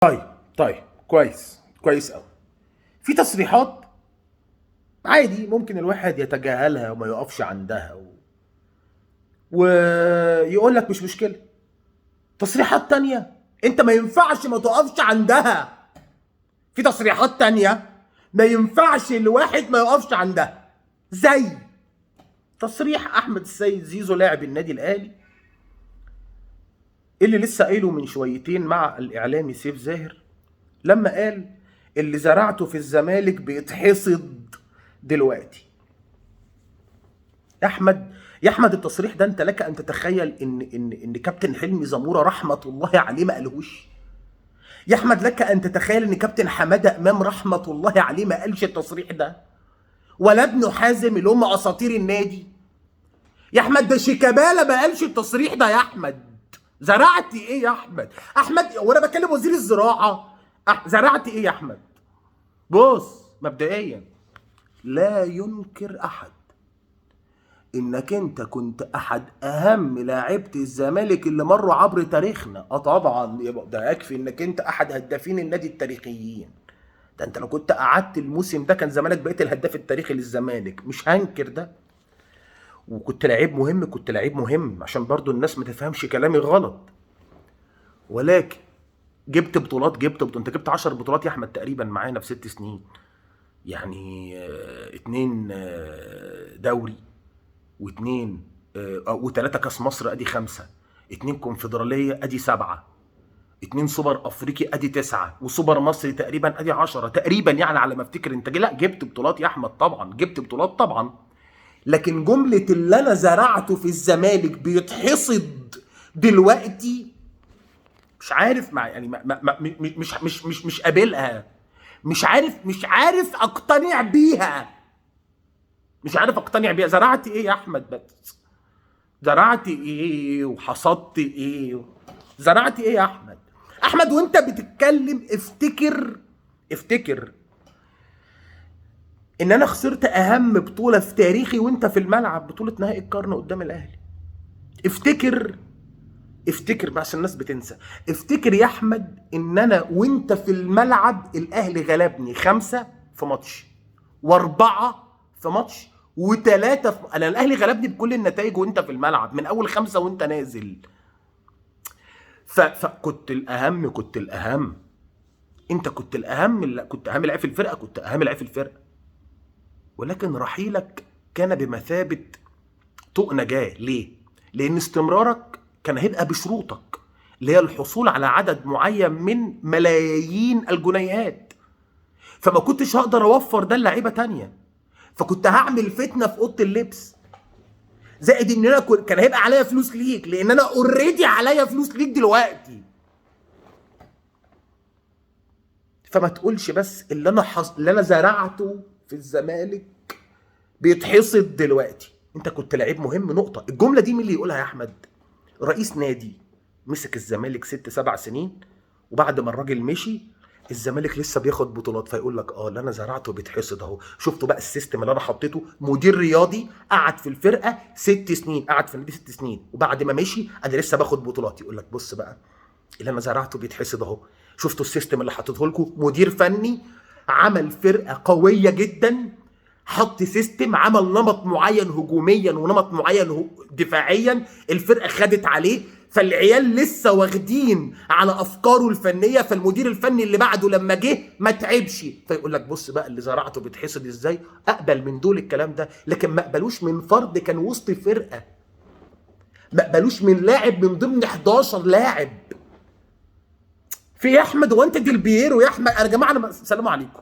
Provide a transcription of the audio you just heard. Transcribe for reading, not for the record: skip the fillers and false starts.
طيب كويس قوي. في تصريحات عادي ممكن الواحد يتجاهلها وما يقفش عندها ويقول لك مش مشكلة. تصريحات تانية انت ما ينفعش ما تقفش عندها. في تصريحات تانية ما ينفعش الواحد ما يقفش عندها، زي تصريح احمد السيد زيزو لاعب النادي الاهلي اللي لسه قايله من شويتين مع الاعلامي سيف زاهر، لما قال اللي زرعته في الزمالك بيتحصد دلوقتي. يا احمد التصريح ده انت لك ان تتخيل ان كابتن حلمي زموره رحمه الله عليه ما قالهوش. يا احمد لك ان تتخيل ان كابتن حماده امام رحمه الله عليه ما قالش التصريح ده، ولا ابن حازم اللي هم اساطير النادي. يا احمد ده شيكابالا ما قالش التصريح ده. يا احمد زرعت ايه يا احمد وانا بكلم وزير الزراعه، زرعت ايه يا احمد؟ بص، مبدئيا لا ينكر احد انك انت كنت احد اهم لاعيبه الزمالك اللي مروا عبر تاريخنا. طبعا ده يكفي انك انت احد هدافين النادي التاريخيين. ده انت لو كنت قعدت الموسم ده كان زمانك بقيت الهداف التاريخي للزمالك، مش هنكر ده. وكنت لعيب مهم عشان برضو الناس ما تفهمش كلامي غلط. ولكن جبت بطولات انت جبت 10 بطولات يا احمد تقريبا معانا في 6 سنين. يعني 2 دوري واثنين وثلاثة كاس مصر ادي 5، 2 كونفدرالية ادي 7، 2 سوبر افريقي ادي 9، وسوبر مصري تقريبا ادي 10 تقريبا، يعني على ما افتكر. انت لا جبت بطولات يا احمد طبعا، جبت بطولات طبعا. لكن جملة اللي انا زرعته في الزمالك بيتحصد دلوقتي، مش عارف مع يعني مش قابلها. مش عارف اقتنع بيها. زرعت ايه يا احمد بس؟ زرعت ايه وحصدت ايه؟ زرعت ايه يا احمد وانت بتتكلم افتكر ان انا خسرت اهم بطولة في تاريخي وانت في الملعب، بطولة نهائي القرن قدام الاهلي. افتكر بس الناس بتنسى. افتكر يا احمد ان انا وانت في الملعب الاهلي غلبني 5 في ماتش، و4 في ماتش، و3 انا الاهلي غلبني بكل النتائج وانت في الملعب من اول 5 وانت نازل. فكنت الاهم. انت كنت الاهم، لا كنت اهم لاعب في الفرقه. ولكن رحيلك كان بمثابه طوق نجاه. ليه؟ لان استمرارك كان هيبقى بشروطك، اللي هي الحصول على عدد معين من ملايين الجنيهات. فما كنتش هقدر اوفر ده لعيبه تانية، فكنت هعمل فتنه في اوضه اللبس. زائد ان انا كان هيبقى عليا فلوس ليك، لان انا اوريدي عليا فلوس ليك دلوقتي. فما تقولش بس اللي انا زرعته في الزمالك بيتحصد دلوقتي. انت كنت لعيب مهم، نقطه. الجمله دي مين اللي يقولها يا احمد؟ رئيس نادي مسك الزمالك 6-7 سنين، وبعد ما الراجل مشي الزمالك لسه بياخد بطولات، فيقول لك اللي انا زرعته بيتحصد اهو. شفتوا بقى السيستم اللي انا حطيته؟ مدير رياضي قعد في الفرقه 6 سنين، قعد في النادي 6 سنين، وبعد ما مشي انا لسه باخد بطولات. يقول لك بص بقى اللي انا زرعته بيتحصد اهو. شفتوا السيستم اللي حطيته لكم؟ مدير فني عمل فرقه قويه جدا، حط سيستم، عمل نمط معين هجوميا ونمط معين دفاعيا، الفرقه خدت عليه. فالعيال لسه واخدين على افكاره الفنيه، فالمدير الفني اللي بعده لما جه ما تعبش، فيقول لك بص بقى اللي زرعته بيتحصد ازاي. اقبل من دول الكلام ده، لكن ما اقبلوش من فرد كان وسط فرقه، ما اقبلوش من لاعب من ضمن 11 لاعب. في يا احمد، هو انت ديل بييرو يا احمد؟ يا جماعه سلام عليكم.